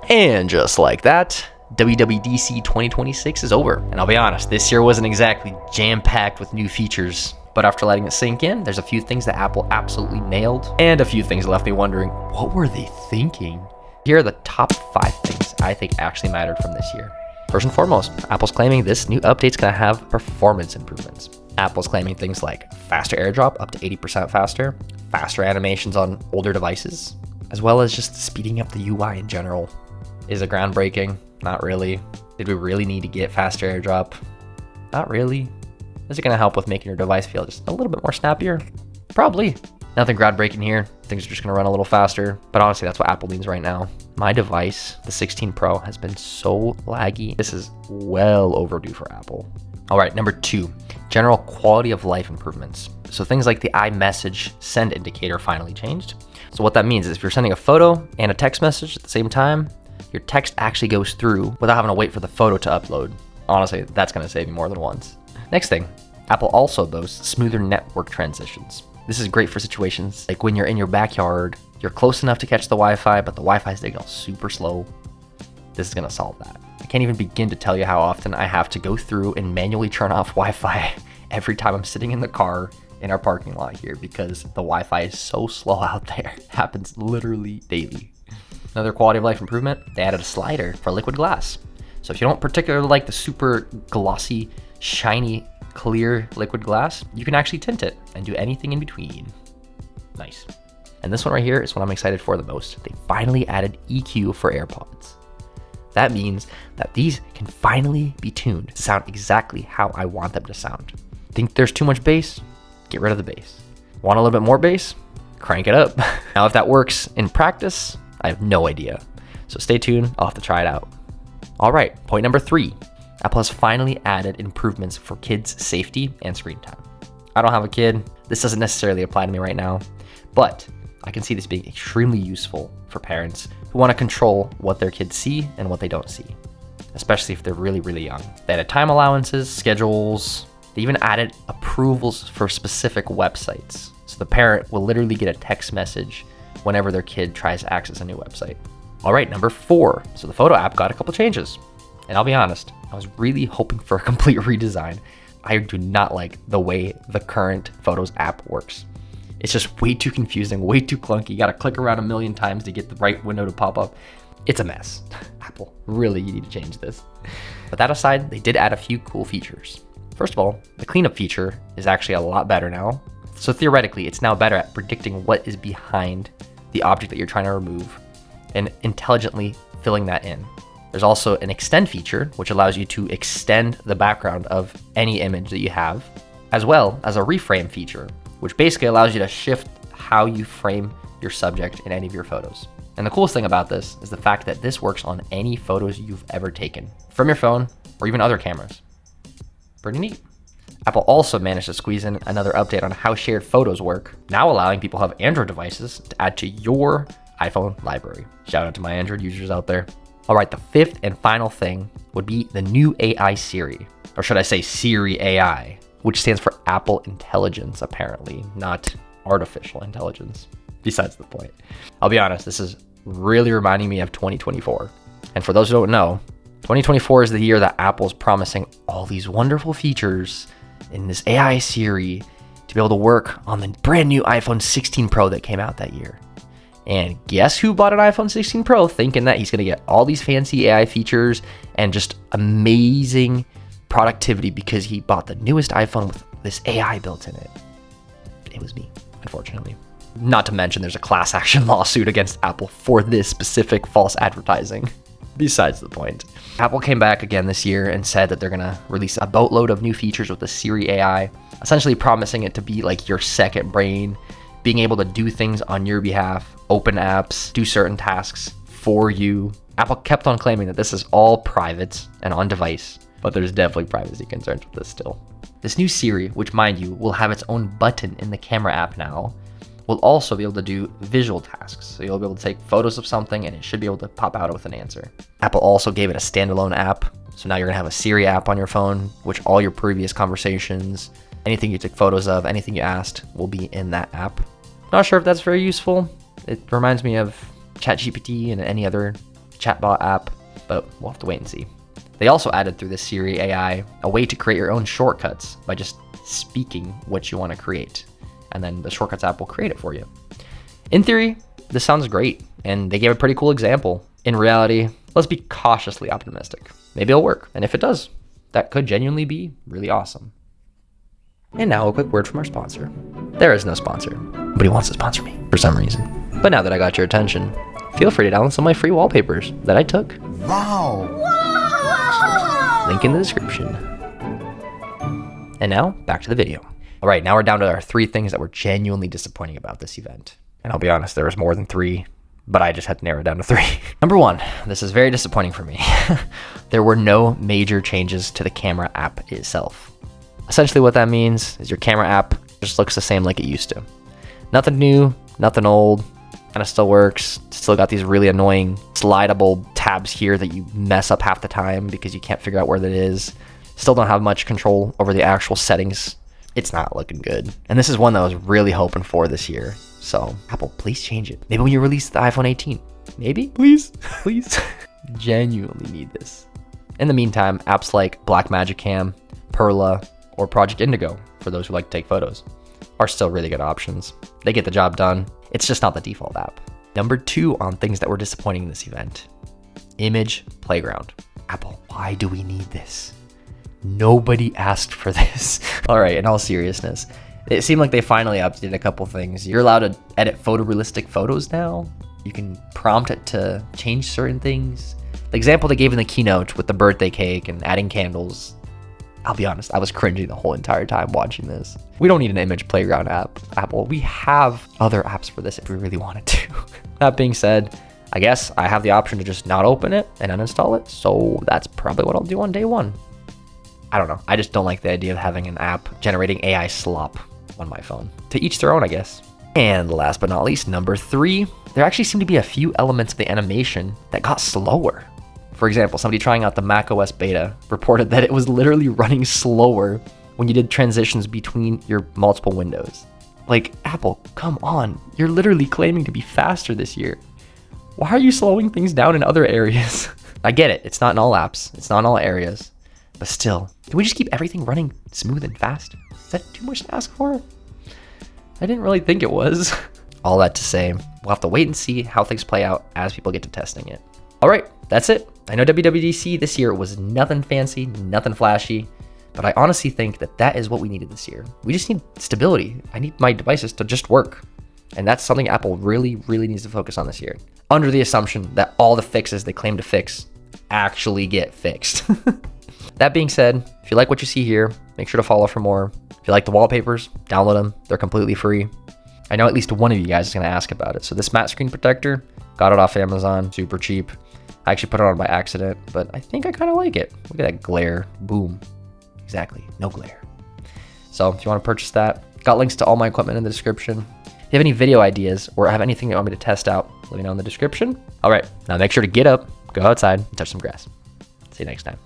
And just like that, WWDC 2026 is over. And I'll be honest, this year wasn't exactly jam-packed with new features. But after letting it sink in, there's a few things that Apple absolutely nailed, and a few things that left me wondering, what were they thinking? Here are the top 5 things I think actually mattered from this year. First and foremost, Apple's claiming this new update's gonna have performance improvements. Apple's claiming things like faster AirDrop, up to 80% faster, faster animations on older devices, as well as just speeding up the UI in general. Is it groundbreaking? Not really. Did we really need to get faster AirDrop? Not really. Is it gonna help with making your device feel just a little bit more snappier? Probably. Nothing groundbreaking here. Things are just gonna run a little faster, but honestly, that's what Apple needs right now. My device, the 16 Pro, has been so laggy. This is well overdue for Apple. All right, number 2, general quality of life improvements. So things like the iMessage send indicator finally changed. So what that means is if you're sending a photo and a text message at the same time, your text actually goes through without having to wait for the photo to upload. Honestly, that's gonna save you more than once. Next thing, Apple also boasts smoother network transitions. This is great for situations like when you're in your backyard, you're close enough to catch the Wi-Fi, but the Wi-Fi signal's super slow. This is gonna solve that. I can't even begin to tell you how often I have to go through and manually turn off Wi-Fi every time I'm sitting in the car in our parking lot here because the Wi-Fi is so slow out there. It happens literally daily. Another quality of life improvement, they added a slider for liquid glass. So if you don't particularly like the super glossy, shiny, clear liquid glass, you can actually tint it and do anything in between. Nice. And this one right here is what I'm excited for the most. They finally added EQ for AirPods. That means that these can finally be tuned to sound exactly how I want them to sound. Think there's too much bass? Get rid of the bass. Want a little bit more bass? Crank it up. Now, if that works in practice, I have no idea. So stay tuned, I'll have to try it out. All right, point number 3. Apple has finally added improvements for kids' safety and screen time. I don't have a kid. This doesn't necessarily apply to me right now, but I can see this being extremely useful for parents who want to control what their kids see and what they don't see, especially if they're really, really young. They added time allowances, schedules. They even added approvals for specific websites. So the parent will literally get a text message whenever their kid tries to access a new website. All right, number 4. So the photo app got a couple changes. And I'll be honest, I was really hoping for a complete redesign. I do not like the way the current Photos app works. It's just way too confusing, way too clunky. You gotta click around a million times to get the right window to pop up. It's a mess. Apple, really, you need to change this. But that aside, they did add a few cool features. First of all, the cleanup feature is actually a lot better now. So theoretically, it's now better at predicting what is behind the object that you're trying to remove and intelligently filling that in. There's also an extend feature, which allows you to extend the background of any image that you have, as well as a reframe feature, which basically allows you to shift how you frame your subject in any of your photos. And the coolest thing about this is the fact that this works on any photos you've ever taken from your phone or even other cameras. Pretty neat. Apple also managed to squeeze in another update on how shared photos work, now allowing people who have Android devices to add to your iPhone library. Shout out to my Android users out there. All right, the 5th and final thing would be the new AI Siri, or should I say Siri AI, which stands for Apple Intelligence, apparently, not artificial intelligence. Besides the point. I'll be honest, this is really reminding me of 2024. And for those who don't know, 2024 is the year that Apple's promising all these wonderful features in this AI Siri to be able to work on the brand new iPhone 16 Pro that came out that year. And guess who bought an iPhone 16 Pro thinking that he's gonna get all these fancy AI features and just amazing productivity because he bought the newest iPhone with this AI built in it? It was me, unfortunately. Not to mention there's a class action lawsuit against Apple for this specific false advertising. Besides the point. Apple came back again this year and said that they're gonna release a boatload of new features with the Siri AI, essentially promising it to be like your second brain, being able to do things on your behalf, open apps, do certain tasks for you. Apple kept on claiming that this is all private and on device, but there's definitely privacy concerns with this still. This new Siri, which mind you, will have its own button in the camera app now, will also be able to do visual tasks. So you'll be able to take photos of something and it should be able to pop out with an answer. Apple also gave it a standalone app. So now you're gonna have a Siri app on your phone, which all your previous conversations, anything you took photos of, anything you asked will be in that app. Not sure if that's very useful. It reminds me of ChatGPT and any other chatbot app, but we'll have to wait and see. They also added through this Siri AI a way to create your own shortcuts by just speaking what you want to create, and then the Shortcuts app will create it for you. In theory, this sounds great, and they gave a pretty cool example. In reality, let's be cautiously optimistic. Maybe it'll work, and if it does, that could genuinely be really awesome. And now a quick word from our sponsor. There is no sponsor, but he wants to sponsor me for some reason. But now that I got your attention, feel free to download some of my free wallpapers that I took. Wow! Link in the description. And now, back to the video. All right, now we're down to our 3 things that were genuinely disappointing about this event. And I'll be honest, there was more than 3, but I just had to narrow it down to 3. Number 1, this is very disappointing for me. There were no major changes to the camera app itself. Essentially what that means is your camera app just looks the same like it used to. Nothing new, nothing old, kind of still works. Still got these really annoying slidable tabs here that you mess up half the time because you can't figure out where that is. Still don't have much control over the actual settings. It's not looking good. And this is one that I was really hoping for this year. So Apple, please change it. Maybe when you release the iPhone 18. Maybe? Please? Please? Genuinely need this. In the meantime, apps like Blackmagic Cam, Perla, or Project Indigo, for those who like to take photos, are still really good options. They get the job done. It's just not the default app. Number 2 on things that were disappointing in this event. Image Playground. Apple, why do we need this? Nobody asked for this. All right, in all seriousness, it seemed like they finally updated a couple things. You're allowed to edit photorealistic photos now. You can prompt it to change certain things. The example they gave in the keynote with the birthday cake and adding candles, I'll be honest, I was cringing the whole entire time watching this. We don't need an Image Playground app, Apple. We have other apps for this if we really wanted to. That being said, I guess I have the option to just not open it and uninstall it, so that's probably what I'll do on day 1. I don't know. I just don't like the idea of having an app generating AI slop on my phone. To each their own, I guess. And last but not least, number 3, there actually seemed to be a few elements of the animation that got slower. For example, somebody trying out the macOS beta reported that it was literally running slower when you did transitions between your multiple windows. Like, Apple, come on. You're literally claiming to be faster this year. Why are you slowing things down in other areas? I get it. It's not in all apps. It's not in all areas. But still, can we just keep everything running smooth and fast? Is that too much to ask for? I didn't really think it was. All that to say, we'll have to wait and see how things play out as people get to testing it. All right, that's it. I know WWDC this year was nothing fancy, nothing flashy, but I honestly think that that is what we needed this year. We just need stability. I need my devices to just work. And that's something Apple really, really needs to focus on this year. Under the assumption that all the fixes they claim to fix actually get fixed. That being said, if you like what you see here, make sure to follow for more. If you like the wallpapers, download them. They're completely free. I know at least one of you guys is going to ask about it. So this matte screen protector, got it off Amazon, super cheap. I actually put it on by accident, but I think I kind of like it. Look at that glare. Boom. Exactly. No glare. So if you want to purchase that, got links to all my equipment in the description. If you have any video ideas or have anything you want me to test out, let me know in the description. All right. Now make sure to get up, go outside, and touch some grass. See you next time.